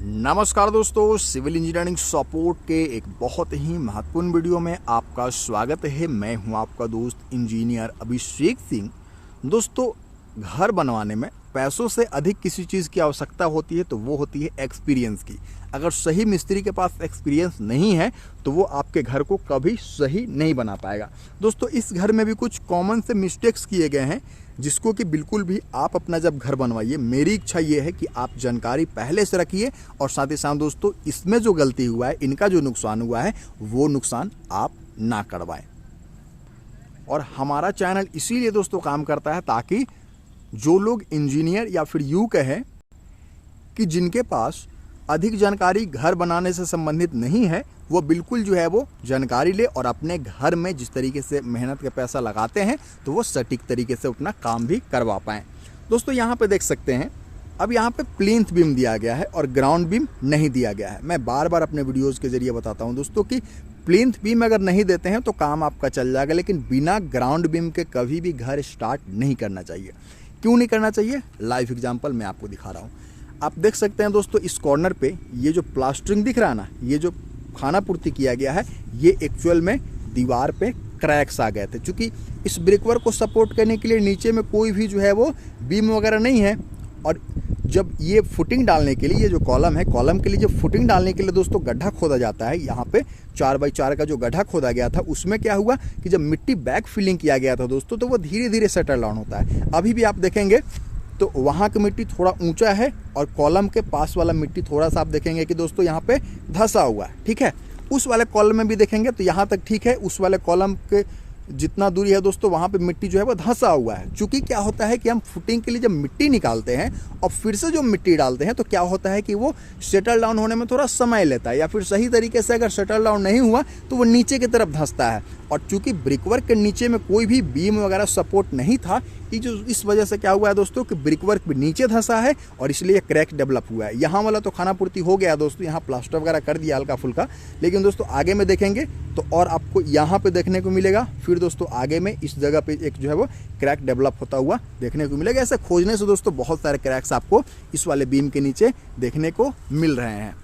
नमस्कार दोस्तों, civil engineering support के एक बहुत ही महत्वपूर्ण वीडियो में आपका स्वागत है। मैं हूं आपका दोस्त इंजीनियर अभिषेक सिंह। दोस्तों, घर बनवाने में पैसों से अधिक किसी चीज़ की आवश्यकता होती है तो वो होती है एक्सपीरियंस की। अगर सही मिस्त्री के पास एक्सपीरियंस नहीं है तो वो आपके घर को कभी सही नहीं बना पाएगा। दोस्तों, इस घर में भी कुछ कॉमन से मिस्टेक्स किए गए हैं जिसको कि बिल्कुल भी आप अपना जब घर बनवाइए, मेरी इच्छा ये है कि आप जानकारी पहले से रखिए और साथ ही साथ दोस्तों इसमें जो गलती हुआ है, इनका जो नुकसान हुआ है वो नुकसान आप ना करवाएं। और हमारा चैनल इसीलिए दोस्तों काम करता है ताकि जो लोग इंजीनियर या फिर यूँ कहें कि जिनके पास अधिक जानकारी घर बनाने से संबंधित नहीं है, वो बिल्कुल जो है वो जानकारी ले और अपने घर में जिस तरीके से मेहनत का पैसा लगाते हैं तो वो सटीक तरीके से अपना काम भी करवा पाएँ। दोस्तों, यहाँ पे देख सकते हैं, अब यहाँ पे प्लिंथ बीम दिया गया है और ग्राउंड बीम नहीं दिया गया है। मैं बार बार अपने वीडियोज़ के जरिए बताता हूँ दोस्तों कि प्लिंथ बीम अगर नहीं देते हैं तो काम आपका चल जाएगा, लेकिन बिना ग्राउंड बीम के कभी भी घर स्टार्ट नहीं करना चाहिए। क्यों नहीं करना चाहिए? लाइव एग्जाम्पल मैं आपको दिखा रहा हूँ। आप देख सकते हैं दोस्तों, इस कॉर्नर पे ये जो प्लास्टरिंग दिख रहा है ना, ये जो खाना पूर्ति किया गया है, ये एक्चुअल में दीवार पे क्रैक्स आ गए थे। क्योंकि इस ब्रिकवर्क को सपोर्ट करने के लिए नीचे में कोई भी जो है वो बीम वगैरह नहीं है, और जब ये फुटिंग डालने के लिए, ये जो कॉलम है, कॉलम के लिए जब फुटिंग डालने के लिए दोस्तों गड्ढा खोदा जाता है, यहाँ पे 4x4 का जो गड्ढा खोदा गया था, उसमें क्या हुआ कि जब मिट्टी बैक फिलिंग किया गया था दोस्तों, तो वो धीरे धीरे सेटल डाउन होता है। अभी भी आप देखेंगे तो वहाँ की मिट्टी थोड़ा ऊंचा है और कॉलम के पास वाला मिट्टी थोड़ा सा आप देखेंगे कि दोस्तों यहाँ पे धंसा हुआ है। ठीक है, उस वाले कॉलम में भी देखेंगे तो यहाँ तक ठीक है, उस वाले कॉलम के जितना दूरी है दोस्तों वहाँ पे मिट्टी जो है वो धंसा हुआ है। चूँकि क्या होता है कि हम फुटिंग के लिए जब मिट्टी निकालते हैं और फिर से जो मिट्टी डालते हैं तो क्या होता है कि वो सेटल डाउन होने में थोड़ा समय लेता है, या फिर सही तरीके से अगर सेटल डाउन नहीं हुआ तो वो नीचे की तरफ धंसता है। और चूँकि ब्रिकवर्क के नीचे में कोई भी बीम वगैरह सपोर्ट नहीं था, जो इस वजह से क्या हुआ है दोस्तों कि ब्रिकवर्क भी नीचे धंसा है और इसलिए क्रैक डेवलप हुआ है। यहाँ वाला तो खाना पूर्ति हो गया दोस्तों, यहाँ प्लास्टर वगैरह कर दिया हल्का फुल्का, लेकिन दोस्तों आगे में देखेंगे तो और आपको यहाँ पे देखने को मिलेगा। फिर दोस्तों आगे में इस जगह पे एक जो है वो क्रैक डेवलप होता हुआ देखने को मिलेगा। ऐसे खोजने से दोस्तों बहुत सारे क्रैक्स आपको इस वाले बीम के नीचे देखने को मिल रहे हैं।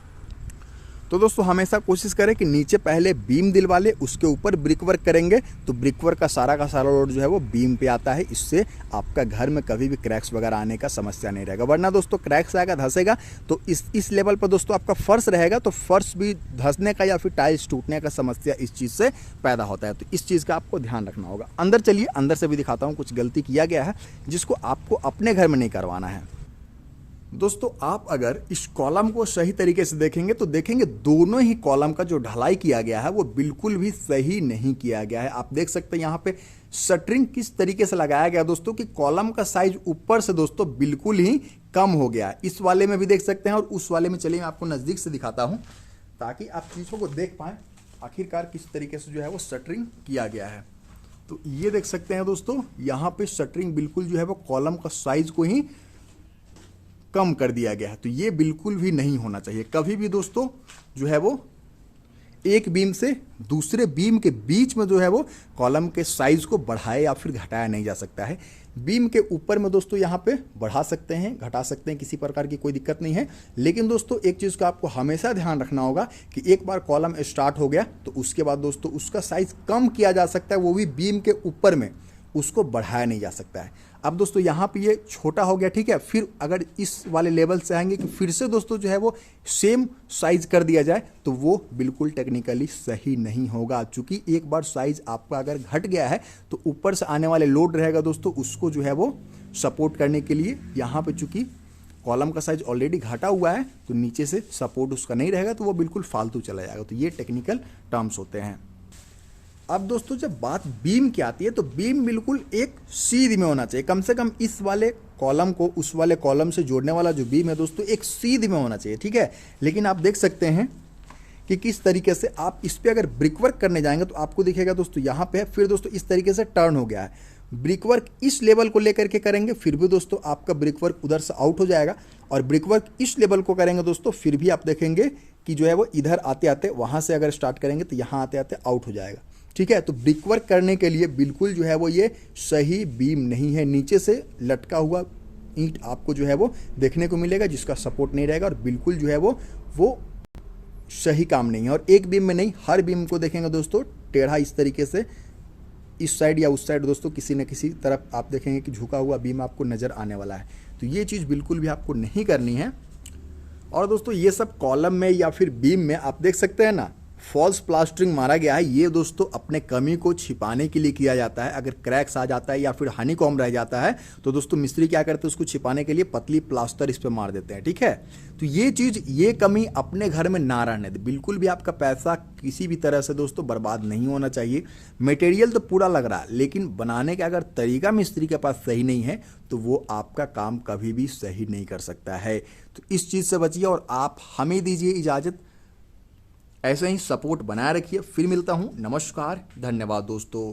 तो दोस्तों हमेशा कोशिश करें कि नीचे पहले बीम दिलवा ले, उसके ऊपर ब्रिकवर्क करेंगे तो ब्रिकवर्क का सारा लोड जो है वो बीम पे आता है। इससे आपका घर में कभी भी क्रैक्स वगैरह आने का समस्या नहीं रहेगा। वरना दोस्तों क्रैक्स आएगा, धंसेगा तो इस लेवल पर दोस्तों आपका फर्श रहेगा तो फर्श भी धंसने का या फिर टाइल्स टूटने का समस्या इस चीज़ से पैदा होता है। तो इस चीज़ का आपको ध्यान रखना होगा। अंदर चलिए, अंदर से भी दिखाता हूँ। कुछ गलती किया गया है जिसको आपको अपने घर में नहीं करवाना है। दोस्तों, आप अगर इस कॉलम को सही तरीके से देखेंगे तो देखेंगे दोनों ही कॉलम का जो ढलाई किया गया है वो बिल्कुल भी सही नहीं किया गया है। आप देख सकते हैं यहाँ पे शटरिंग किस तरीके से लगाया गया दोस्तों कि कॉलम का साइज ऊपर से दोस्तों बिल्कुल ही कम हो गया है। इस वाले में भी देख सकते हैं और उस वाले में, चलिए मैं आपको नज़दीक से दिखाता हूँ ताकि आप चीज़ों को देख पाएँ आखिरकार किस तरीके से जो है वो शटरिंग किया गया है। तो ये देख सकते हैं दोस्तों, यहाँ पे शटरिंग बिल्कुल जो है वो कॉलम का साइज को ही कम कर दिया गया है। तो ये बिल्कुल भी नहीं होना चाहिए। कभी भी दोस्तों जो है वो एक बीम से दूसरे बीम के बीच में जो है वो कॉलम के साइज को बढ़ाया या फिर घटाया नहीं जा सकता है। बीम के ऊपर में दोस्तों यहाँ पे बढ़ा सकते हैं, घटा सकते हैं, किसी प्रकार की कोई दिक्कत नहीं है। लेकिन दोस्तों एक चीज़ का आपको हमेशा ध्यान रखना होगा कि एक बार कॉलम स्टार्ट हो गया तो उसके बाद दोस्तों उसका साइज कम किया जा सकता है, वो भी बीम के ऊपर में, उसको बढ़ाया नहीं जा सकता है। अब दोस्तों यहाँ पे ये छोटा हो गया, ठीक है, फिर अगर इस वाले लेवल से आएंगे कि फिर से दोस्तों जो है वो सेम साइज कर दिया जाए तो वो बिल्कुल टेक्निकली सही नहीं होगा। चूँकि एक बार साइज आपका अगर घट गया है तो ऊपर से आने वाले लोड रहेगा दोस्तों, उसको जो है वो सपोर्ट करने के लिए यहाँ पे चूँकि कॉलम का साइज ऑलरेडी घटा हुआ है तो नीचे से सपोर्ट उसका नहीं रहेगा तो वो बिल्कुल फालतू चला जाएगा। तो ये टेक्निकल टर्म्स होते हैं। अब दोस्तों जब बात बीम की आती है तो बीम बिल्कुल एक सीध में होना चाहिए। कम से कम इस वाले कॉलम को उस वाले कॉलम से जोड़ने वाला जो बीम है दोस्तों एक सीध में होना चाहिए, ठीक है। लेकिन आप देख सकते हैं कि किस तरीके से आप इस पर अगर ब्रिकवर्क करने जाएंगे तो आपको दिखेगा दोस्तों यहाँ पे फिर दोस्तों इस तरीके से टर्न हो गया है। ब्रिकवर्क इस लेवल को लेकर के करेंगे फिर भी दोस्तों आपका ब्रिकवर्क उधर से आउट हो जाएगा, और ब्रिकवर्क इस लेवल को करेंगे दोस्तों फिर भी आप देखेंगे कि जो है वो इधर आते आते, वहाँ से अगर स्टार्ट करेंगे तो यहाँ आते आते आउट हो जाएगा, ठीक है। तो ब्रिकवर्क करने के लिए बिल्कुल जो है वो ये सही बीम नहीं है, नीचे से लटका हुआ ईंट आपको जो है वो देखने को मिलेगा जिसका सपोर्ट नहीं रहेगा और बिल्कुल जो है वो सही काम नहीं है। और एक बीम में नहीं, हर बीम को देखेंगे दोस्तों टेढ़ा इस तरीके से इस साइड या उस साइड दोस्तों किसी न किसी तरफ आप देखेंगे कि झुका हुआ बीम आपको नज़र आने वाला है। तो ये चीज़ बिल्कुल भी आपको नहीं करनी है। और दोस्तों ये सब कॉलम में या फिर बीम में आप देख सकते हैं ना, फॉल्स प्लास्टरिंग मारा गया है। ये दोस्तों अपने कमी को छिपाने के लिए किया जाता है। अगर क्रैक्स आ जाता है या फिर हनीकॉम्ब रह जाता है तो दोस्तों मिस्त्री क्या करते हैं, उसको छिपाने के लिए पतली प्लास्टर इस पे मार देते हैं, ठीक है। तो ये चीज़, ये कमी अपने घर में ना रहने दे। बिल्कुल भी आपका पैसा किसी भी तरह से दोस्तों बर्बाद नहीं होना चाहिए। मटेरियल तो पूरा लग रहा है लेकिन बनाने का अगर तरीका मिस्त्री के पास सही नहीं है तो वो आपका काम कभी भी सही नहीं कर सकता है। तो इस चीज़ से बचिए और आप हमें दीजिए इजाज़त। ऐसे ही सपोर्ट बनाए रखिए। फिर मिलता हूँ। नमस्कार, धन्यवाद दोस्तों।